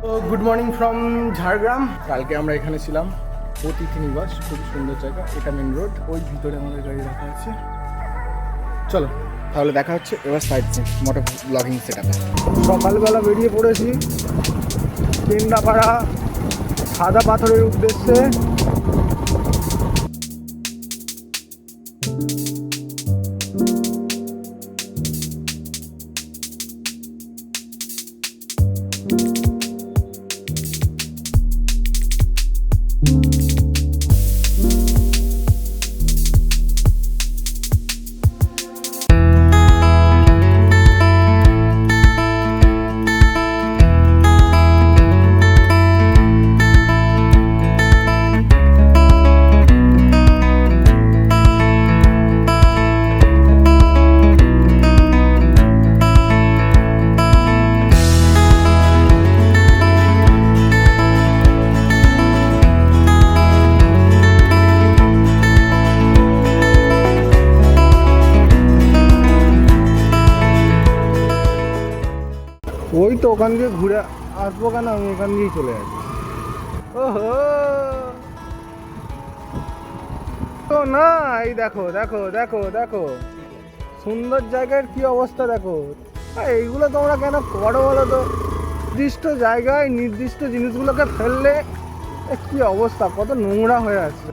তো good morning from Jhargram. কালকে আমরা এখানে ছিলাম অতিথি নিবাস, খুব সুন্দর জায়গা। এটা মেন রোড, ওই ভিতরে আমাদের গাড়ি রাখা আছে। চলো তাহলে দেখা হচ্ছে এবার সাইড মোটর ব্লগিং সেট আপে। সকালবেলা বেরিয়ে পড়েছি কেন্দ্রাপাড়া সাদা পাথরের উদ্দেশ্যে। ওই তো ওখান দিয়ে ঘুরে আসবো কেন, আমি এখান দিয়েই চলে যাচ্ছি। ওহো তো না, এই দেখো দেখো দেখো দেখো সুন্দর জায়গার কি অবস্থা দেখো। এইগুলো তোমরা কেন করো বলো তো? নির্দিষ্ট জায়গায় নির্দিষ্ট জিনিসগুলোকে ফেললে কি অবস্থা, কত নোংরা হয়ে আছে।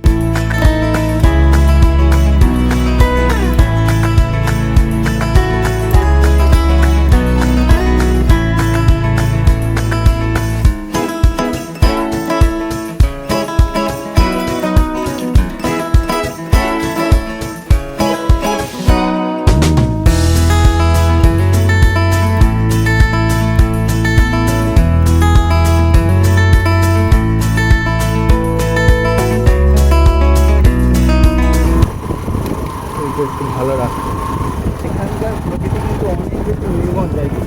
একটু ভালো রাস্তা, এখানকার প্রকৃতি কিন্তু অনেক একটু নির্মল জায়গা।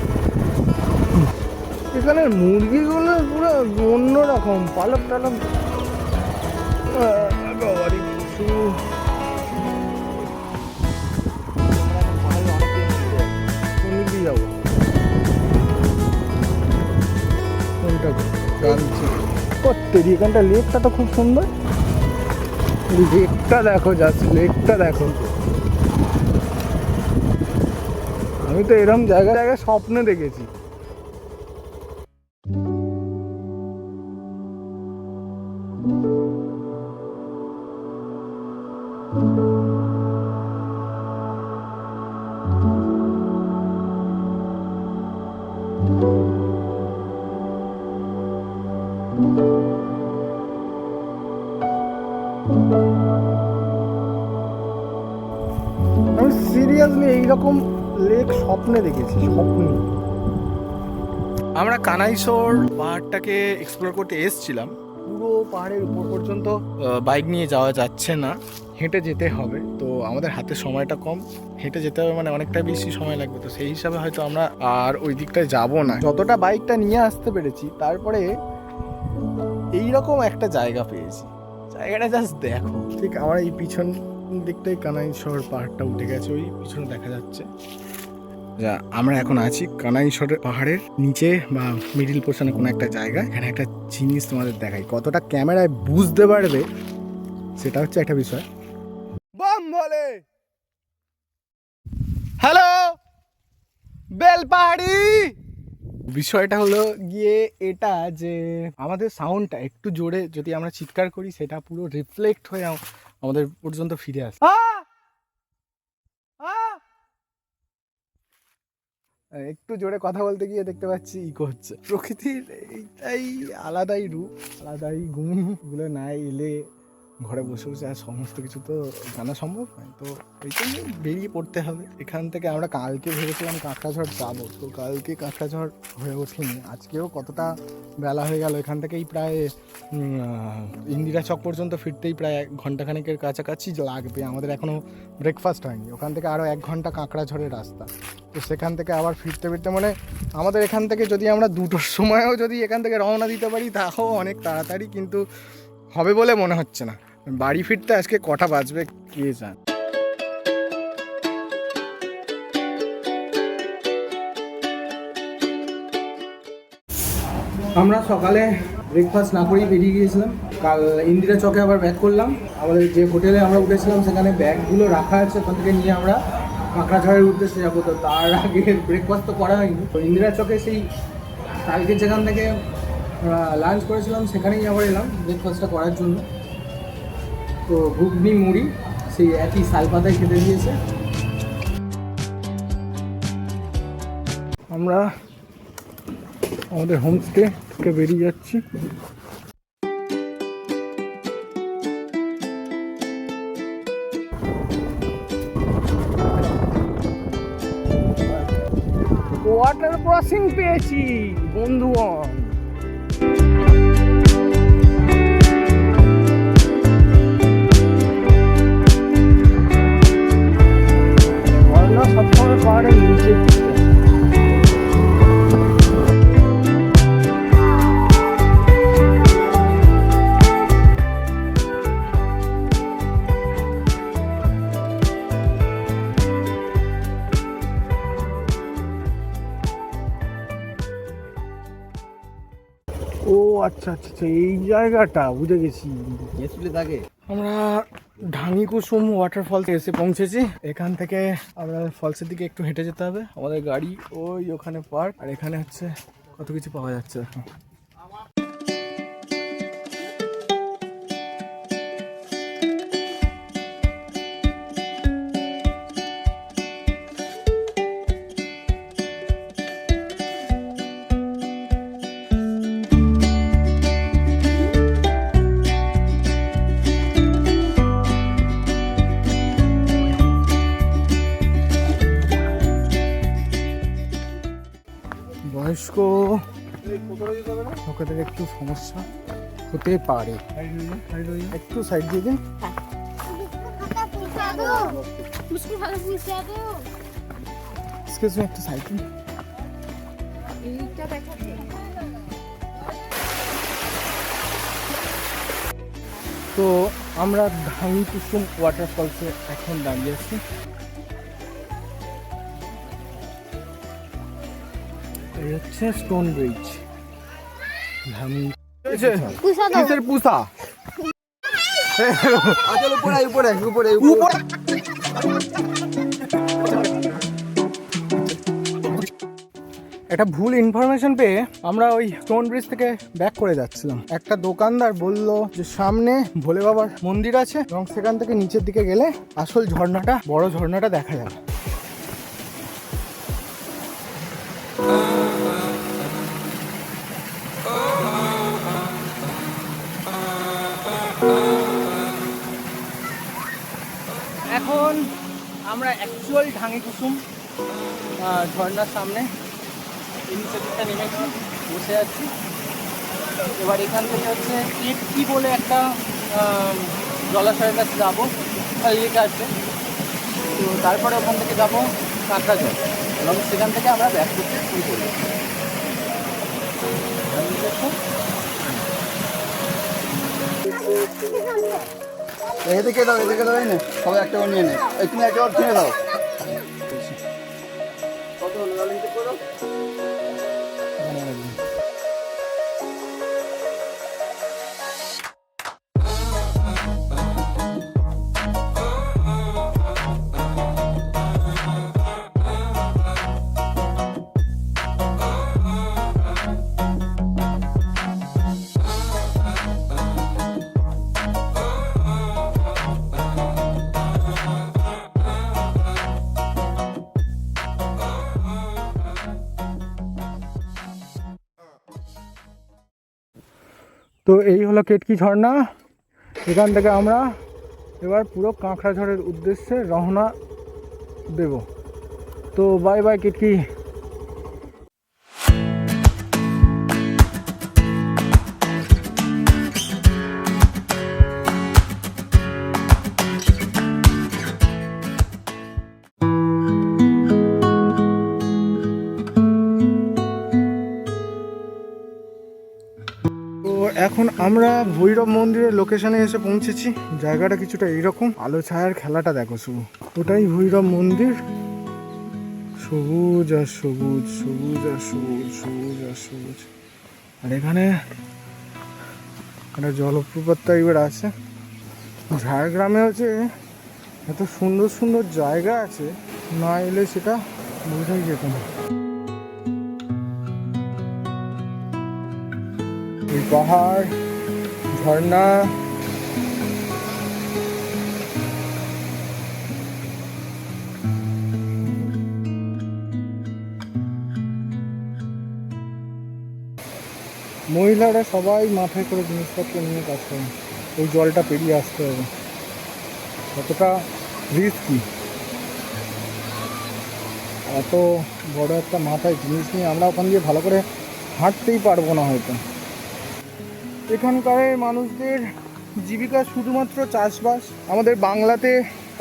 এখানের মুরগিগুলো পুরো অন্যরকম, পালক টালক কিছু। যাবো কোনটা গান্ধী করতে, এখানটা লেকটা তো খুব সুন্দর। লেকটা দেখো, জাস্ট লেকটা দেখো। আমি তো এরকম জায়গায় জায়গায় স্বপ্নে দেখেছি। আমি সিরিয়াসলি এইরকম লেক স্বপ্নে দেখেছি, স্বপ্নে। আমরা কানাইশোর পাহাড়টাকে এক্সপ্লোর করতে এসেছিলাম। পুরো পাহাড়ের উপর পর্যন্ত বাইক নিয়ে যাওয়া যাচ্ছে না, হেঁটে যেতে হবে। তো আমাদের হাতে সময়টা কম, হেঁটে যেতে হবে মানে অনেকটা বেশি সময় লাগবে। তো সেই হিসাবে হয়তো আমরা আর ওই দিকটায় যাব না। যতটা বাইকটা নিয়ে আসতে পেরেছি, তারপরে এইরকম একটা জায়গা পেয়েছি। জায়গাটা জাস্ট দেখো, ঠিক আমার এই পিছন দিকটাই কানাইশোর পাহাড়টা উঠে গেছে, ওই পিছনে দেখা যাচ্ছে। যা আমরা এখন আছি কানাইশোর পাহাড়ের নিচে বা মিডিল পোর্শনে কোনো একটা জায়গা। এখানে একটা জিনিস তোমাদের দেখাই, কতটা ক্যামেরায় বুঝতে পারবে সেটা হচ্ছে একটা বিষয়। বাম বলে হ্যালো বেলপাহাড়ি। বিষয়টা হলো গিয়ে এটা যে আমাদের সাউন্ডটা একটু জোরে যদি আমরা চিৎকার করি, সেটা পুরো রিফ্লেক্ট হয়ে আমাদের পর্যন্ত ফিরে আসে। একটু জোরে কথা বলতে গিয়ে দেখতে পাচ্ছি ইকো হচ্ছে। প্রকৃতির এইটাই আলাদাই রূপ, আলাদাই গুণ। এগুলো নাই এলে ঘরে বসে বসে আর সমস্ত কিছু তো জানা সম্ভব নয়। তো এই জন্য বেরিয়ে পড়তে হবে এখান থেকে। আমরা কালকে ভেবেছিলাম কাঁকড়াঝড় যাবো, তো কালকে কাঁকড়াঝড় হয়ে ওঠেনি। আজকেও কতটা বেলা হয়ে গেল, এখান থেকেই প্রায় ইন্দিরা চক পর্যন্ত ফিরতেই প্রায় 1 ঘন্টাখানেকের কাছাকাছি লাগবে। আমাদের এখনও ব্রেকফাস্ট হয়নি। ওখান থেকে আরও 1 ঘন্টা কাঁকড়াঝড়ের রাস্তা। তো সেখান থেকে আবার ফিরতে ফিরতে মানে আমাদের এখান থেকে যদি আমরা 2টোর সময়ও যদি এখান থেকে রওনা দিতে পারি, তাও অনেক তাড়াতাড়ি, কিন্তু হবে বলে মনে হচ্ছে না। বাড়ি ফিরতে আজকে কটা বাজবে কে জানে। আমরা সকালে ব্রেকফাস্ট না করেই বেরিয়ে গিয়েছিলাম। কাল ইন্দিরা চকে আবার ব্যাক করলাম। আমাদের যে হোটেলে আমরা উঠেছিলাম সেখানে ব্যাগগুলো রাখা আছে, ওখান থেকে নিয়ে আমরা কাঁকড়াঝড়ের উদ্দেশ্যে যাবো। তো তার আগে ব্রেকফাস্ট তো করা হয়নি। তো ইন্দিরা চকে সেই কালকে যেখান থেকে লাঞ্চ করেছিলাম সেখানেই আবার এলাম ব্রেকফাস্টটা করার জন্য। তো ঘুগনি মুড়ি সেই একই শালপাতায় খেতে দিয়েছে। আমরা আমাদের হোমস্টে থেকে বেরিয়ে যাচ্ছি। ওয়াটার ক্রসিং পেয়েছি বন্ধুগণ। ঝর্ণা সবসময় পাহাড়ের নিচে। ও আচ্ছা আচ্ছা আচ্ছা, এই জায়গাটা বুঝে গেছি। আমরা ঢাঙ্গি কুসুম ওয়াটারফল এসে পৌঁছেছি। এখান থেকে আমরা ফলসের দিকে একটু হেঁটে যেতে হবে। আমাদের গাড়ি ওই ওখানে পার্ক, আর এখানে হচ্ছে কত কিছু পাওয়া যাচ্ছে। বয়স্ক লোকেদের একটু সমস্যা হতে পারে, একটু সাইড দিয়ে দিন। একটু সাইড দিন। তো আমরা ঢাঙ্গি কুসুম ওয়াটারফলসে এখন দাঁড়িয়ে আছি। এই হচ্ছে স্টোন ব্রিজ। কিসের পুষা? একটা ভুল ইনফরমেশন পেয়ে আমরা ওই স্টোন ব্রিজ থেকে ব্যাক করে যাচ্ছিলাম। একটা দোকানদার বলল যে সামনে ভোলে বাবার মন্দির আছে এবং সেখান থেকে নিচের দিকে গেলে আসল ঝর্ণাটা, বড় ঝর্ণাটা দেখা যাবে। এখন আমরা অ্যাকচুয়াল ঢাঙ্গি কুসুম ঝর্ণার সামনে ইনিশিয়েটিভটা নেমেছি, বসে আছি। এবার এখান থেকে হচ্ছে কেটকি বলে একটা জলাশয়ের কাছে যাবো, লেক আছে। তো তারপরে ওখান থেকে যাবো কাঁকড়াঝড় এবং সেখান থেকে আমরা ব্যাক করতে শুরু করবো। এদিকে দাও, এদিকে দাও, না সবাই একটা করে নিয়ে নে। তুমি একটা করে কিনে দাও। কত হলো করো? তো এই হলো কেটকি ঝর্ণা। এখান থেকে আমরা এবার পুরো কাঁকড়াঝড়ের উদ্দেশ্যে রওনা দেব। তো বাই বাই কেটকি। এখন আমরা ভৈরব মন্দিরের লোকেশনে এসে পৌঁছেছি। জায়গাটা কিছুটা এইরকম, আলো ছায়ার খেলাটা দেখো শুধু। ওটাই ভৈরব মন্দির। সবুজ আর সবুজ, সবুজ আর সবুজ, সবুজ আর সবুজ। আর এখানে একটা জলপ্রপাত টাইপের আছে। ঝাড়গ্রামে হচ্ছে এত সুন্দর সুন্দর জায়গা আছে, না এলে সেটা বোঝাই যেত না। এই পাহাড়, ঝর্ণা, মহিলারা সবাই মাথায় করে জিনিসপত্র নিয়ে কাজ করে। ওই জলটা পেরিয়ে আসতে হবে, কতটা রিস্কি। এত বড় একটা মাথায় জিনিস নিয়ে আমরা ওখান দিয়ে ভালো করে হাঁটতেই পারবো না হয়তো। এখানকার মানুষদের জীবিকা শুধুমাত্র চাষবাস। আমাদের বাংলাতে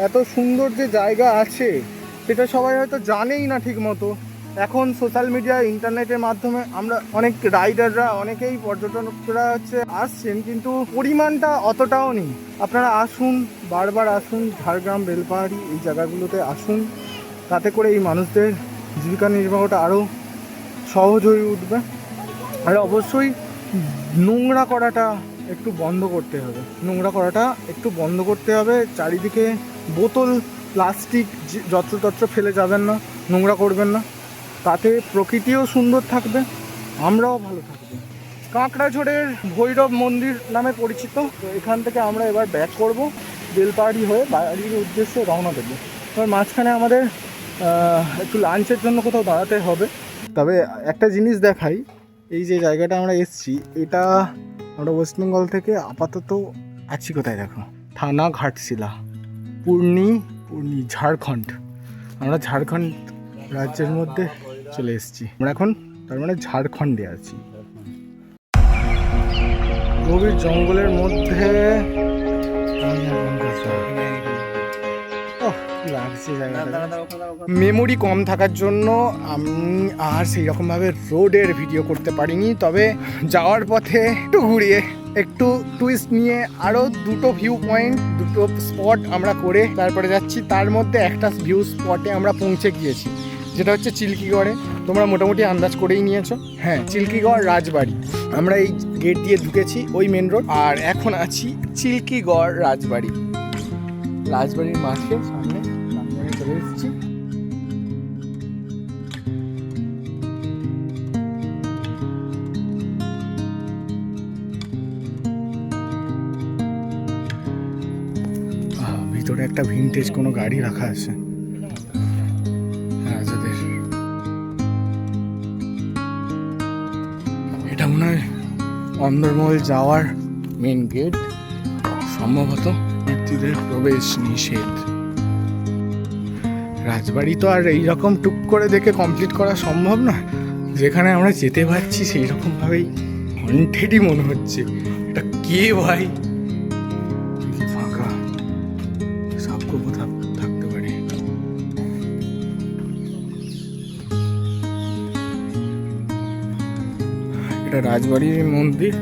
এত সুন্দর যে জায়গা আছে সেটা সবাই হয়তো জানেই না ঠিক মতো। এখন সোশ্যাল মিডিয়া, ইন্টারনেটের মাধ্যমে আমরা অনেক রাইডাররা, অনেকেই পর্যটকরা আসছেন, কিন্তু পরিমাণটা অতটাও নেই। আপনারা আসুন, বারবার আসুন, ঝাড়গ্রাম, বেলপাহাড়ি এই জায়গাগুলোতে আসুন। তাতে করে এই মানুষদের জীবিকা নির্বাহটা আরও সহজ হয়ে উঠবে। আর অবশ্যই নোংরা করাটা একটু বন্ধ করতে হবে। চারিদিকে বোতল, প্লাস্টিক যত্রতত্র ফেলে যাবেন না, নোংরা করবেন না। তাতে প্রকৃতিও সুন্দর থাকবে, আমরাও ভালো থাকবো। কাঁকড়াঝোড়ের ভৈরব মন্দির নামে পরিচিত। তো এখান থেকে আমরা এবার ব্যাক করব, বেলপাহাড়ি হয়ে বাড়ির উদ্দেশ্যে রওনা দেবো। এবার মাঝখানে আমাদের একটু লাঞ্চের জন্য কোথাও দাঁড়াতে হবে। তবে একটা জিনিস দেখাই, এই যে জায়গাটা আমরা এসছি, এটা আমরা ওয়েস্ট বেঙ্গল থেকে আপাতত আছি কোথায় দেখো, থানা ঘাটশিলা, পূর্ণি ঝাড়খণ্ড। আমরা ঝাড়খণ্ড রাজ্যের মধ্যে চলে এসেছি। আমরা এখন তার মানে ঝাড়খণ্ডে আছি, গভীর জঙ্গলের মধ্যে। লাগছে জায়গাটা। মেমোরি কম থাকার জন্য আমি আর সেই রকমভাবে রোডের ভিডিও করতে পারিনি। তবে যাওয়ার পথে একটু ঘুরিয়ে, একটু টুইস্ট নিয়ে আরও দুটো ভিউ পয়েন্ট, দুটো স্পট আমরা করে তারপরে যাচ্ছি। তার মধ্যে একটা ভিউ স্পটে আমরা পৌঁছে গিয়েছি, যেটা হচ্ছে চিল্কিগড়ে। তোমরা মোটামুটি আন্দাজ করেই নিয়েছো। হ্যাঁ, চিল্কিগড় রাজবাড়ি। আমরা এই গেট দিয়ে ঢুকেছি, ওই মেন রোড। আর এখন আছি চিল্কিগড় রাজবাড়ির মাঠে সামনে চলে এসেছি। ভিতরে একটা ভিনটেজ কোনো গাড়ি রাখা আছে রাজাদের। এটা মনে হয় অন্দরমহল যাওয়ার মেন গেট, সম্ভবত। ব্যক্তিদের প্রবেশ নিষেধ। রাজবাড়ি তো আর এইরকম টুক করে দেখে কমপ্লিট করা সম্ভব না। যেখানে আমরা যেতে পারছি সেই রকমভাবেই হন্টেডই মনে হচ্ছে। এটা কে ভাই, ফাঁকা, সব কোথাও থাকতে পারে। এটা রাজবাড়ির মন্দির।